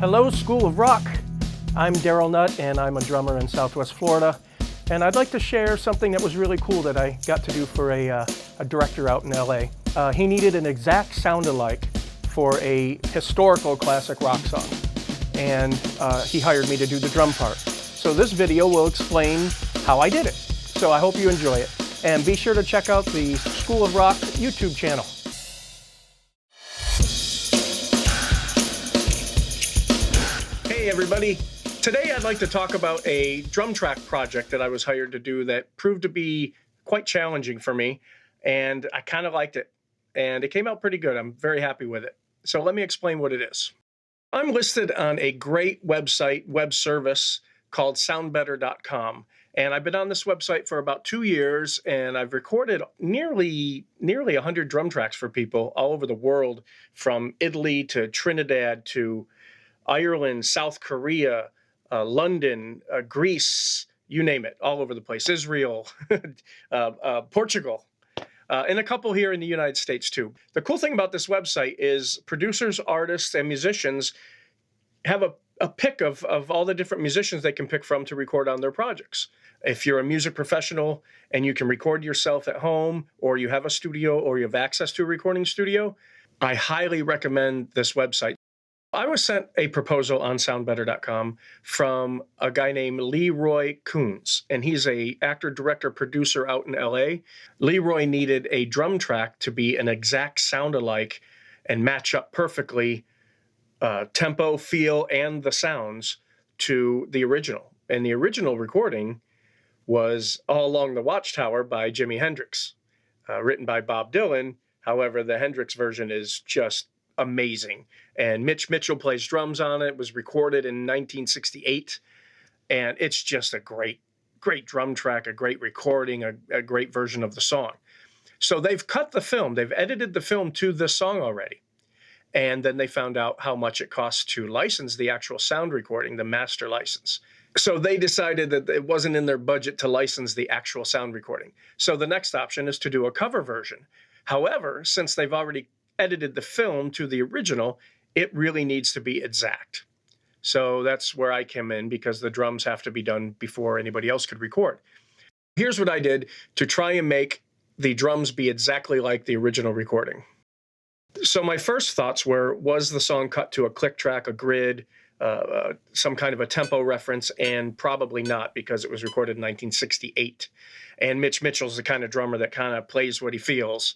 Hello, School of Rock. I'm Darrell Nutt, and I'm a drummer in Southwest Florida. And I'd like to share something that was really cool that I got to do for a director out in LA. He needed an exact sound-alike for a historical classic rock song. And he hired me to do the drum part. So this video will explain how I did it. So I hope you enjoy it. And be sure to check out the School of Rock YouTube channel. Hey everybody, today I'd like to talk about a drum track project that I was hired to do that proved to be quite challenging for me, and I kind of liked it, and it came out pretty good. I'm very happy with it. So let me explain what it is. I'm listed on a great website, web service called soundbetter.com, and I've been on this website for about 2 years, and I've recorded nearly 100 drum tracks for people all over the world, from Italy to Trinidad to Ireland, South Korea, London, Greece, you name it, all over the place, Israel, Portugal, and a couple here in the United States too. The cool thing about this website is producers, artists, and musicians have a pick of all the different musicians they can pick from to record on their projects. If you're a music professional and you can record yourself at home, or you have a studio, or you have access to a recording studio, I highly recommend this website. I was sent a proposal on soundbetter.com from a guy named Leroy Coons, and he's a actor, director, producer out in LA. Leroy needed a drum track to be an exact sound-alike and match up perfectly tempo, feel, and the sounds to the original. And the original recording was All Along the Watchtower by Jimi Hendrix, written by Bob Dylan. However, the Hendrix version is just amazing. And Mitch Mitchell plays drums on it. It was recorded in 1968. And it's just a great drum track, a great recording, a great version of the song. So they've cut the film. They've edited the film to this song already. And then they found out how much it costs to license the actual sound recording, the master license. So they decided that it wasn't in their budget to license the actual sound recording. So the next option is to do a cover version. However, since they've already edited the film to the original, it really needs to be exact. So that's where I came in, because the drums have to be done before anybody else could record. Here's what I did to try and make the drums be exactly like the original recording. So my first thoughts were, was the song cut to a click track, a grid, some kind of a tempo reference? And probably not, because it was recorded in 1968. And Mitch Mitchell's the kind of drummer that kind of plays what he feels.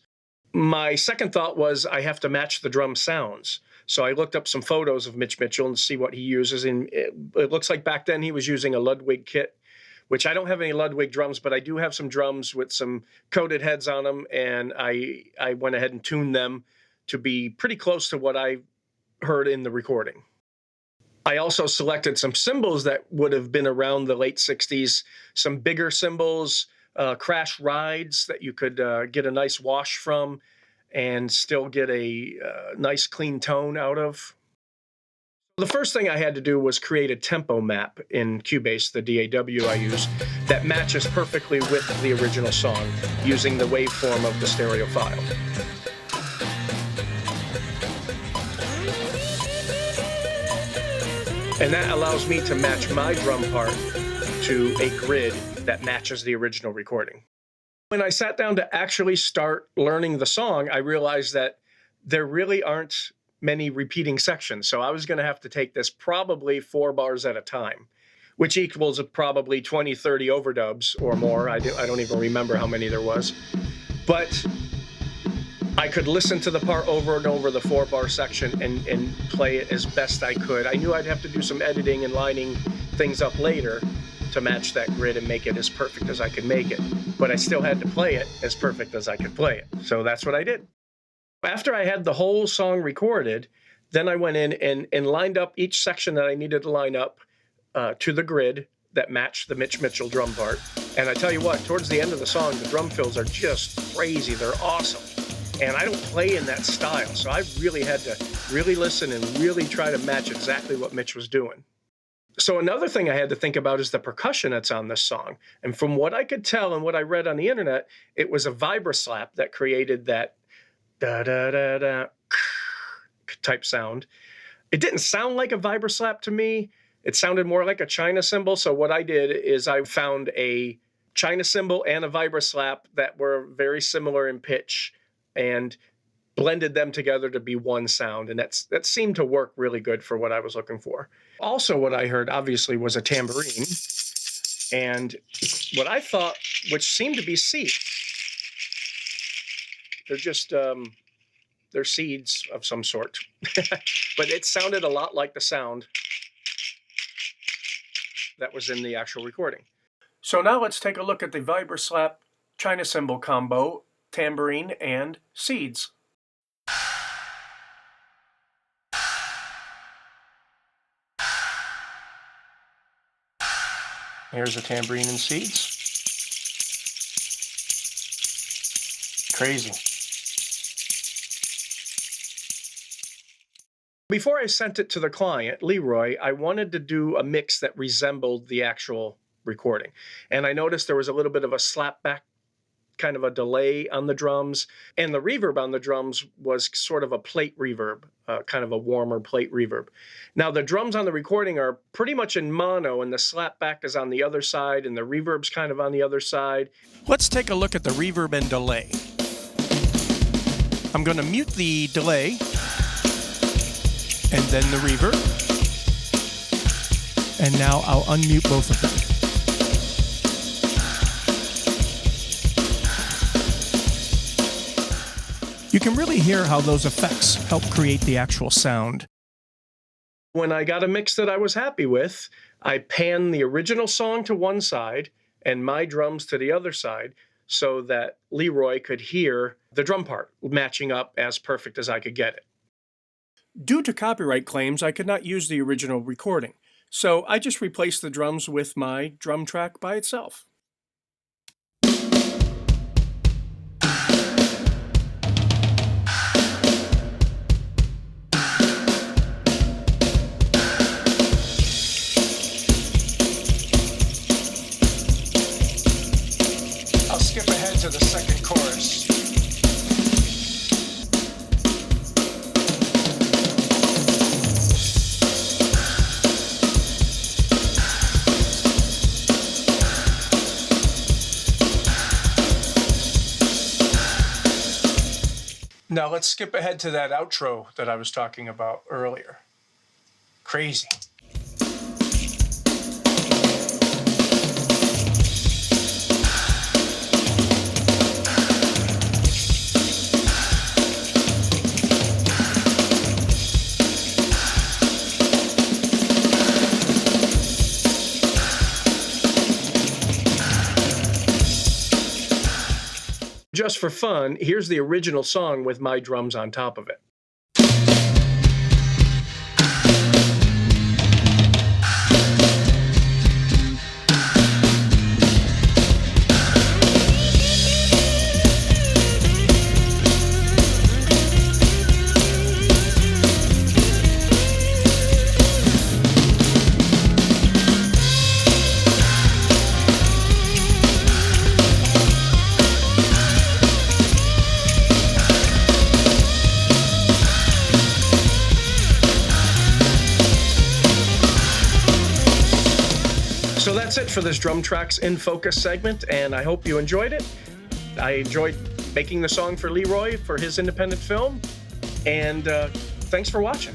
My second thought was, I have to match the drum sounds. So I looked up some photos of Mitch Mitchell and see what he uses. And it looks like back then he was using a Ludwig kit, which I don't have any Ludwig drums, but I do have some drums with some coated heads on them. And I went ahead and tuned them to be pretty close to what I heard in the recording. I also selected some cymbals that would have been around the late 60s, some bigger cymbals, crash rides that you could get a nice wash from and still get a nice clean tone out of. The first thing I had to do was create a tempo map in Cubase, the DAW I use, that matches perfectly with the original song using the waveform of the stereo file. And that allows me to match my drum part to a grid that matches the original recording. When I sat down to actually start learning the song, I realized that there really aren't many repeating sections. So I was going to have to take this probably 4 bars at a time, which equals probably 20, 30 overdubs or more. I don't even remember how many there was. But I could listen to the part over and over, the 4-bar section, and play it as best I could. I knew I'd have to do some editing and lining things up later to match that grid and make it as perfect as I could make it. But I still had to play it as perfect as I could play it. So that's what I did. After I had the whole song recorded, then I went in and lined up each section that I needed to line up to the grid that matched the Mitch Mitchell drum part. And I tell you what, towards the end of the song, the drum fills are just crazy. They're awesome. And I don't play in that style, so I really had to really listen and really try to match exactly what Mitch was doing. So another thing I had to think about is the percussion that's on this song. And from what I could tell and what I read on the internet, it was a vibroslap that created that da-da-da-da type sound. It didn't sound like a vibroslap to me. It sounded more like a China cymbal. So what I did is I found a China cymbal and a vibroslap that were very similar in pitch and blended them together to be one sound. And that seemed to work really good for what I was looking for. Also, what I heard, obviously, was a tambourine. And what I thought, which seemed to be seeds. They're just, they're seeds of some sort. But it sounded a lot like the sound that was in the actual recording. So now let's take a look at the vibroslap China cymbal combo, tambourine, and seeds. Here's a tambourine and seeds. Crazy. Before I sent it to the client, Leroy, I wanted to do a mix that resembled the actual recording. And I noticed there was a little bit of a slapback, kind of a delay on the drums. And the reverb on the drums was sort of a plate reverb, kind of a warmer plate reverb. Now, the drums on the recording are pretty much in mono, and the slapback is on the other side, and the reverb's kind of on the other side. Let's take a look at the reverb and delay. I'm going to mute the delay, and then the reverb. And now I'll unmute both of them. You can really hear how those effects help create the actual sound. When I got a mix that I was happy with, I panned the original song to one side and my drums to the other side so that Leroy could hear the drum part matching up as perfect as I could get it. Due to copyright claims, I could not use the original recording, so I just replaced the drums with my drum track by itself. I'll skip ahead to the second chorus. Now let's skip ahead to that outro that I was talking about earlier. Crazy. Just for fun, here's the original song with my drums on top of it. So that's it for this Drum Tracks in Focus segment, and I hope you enjoyed it. I enjoyed making the song for Leroy for his independent film, and thanks for watching.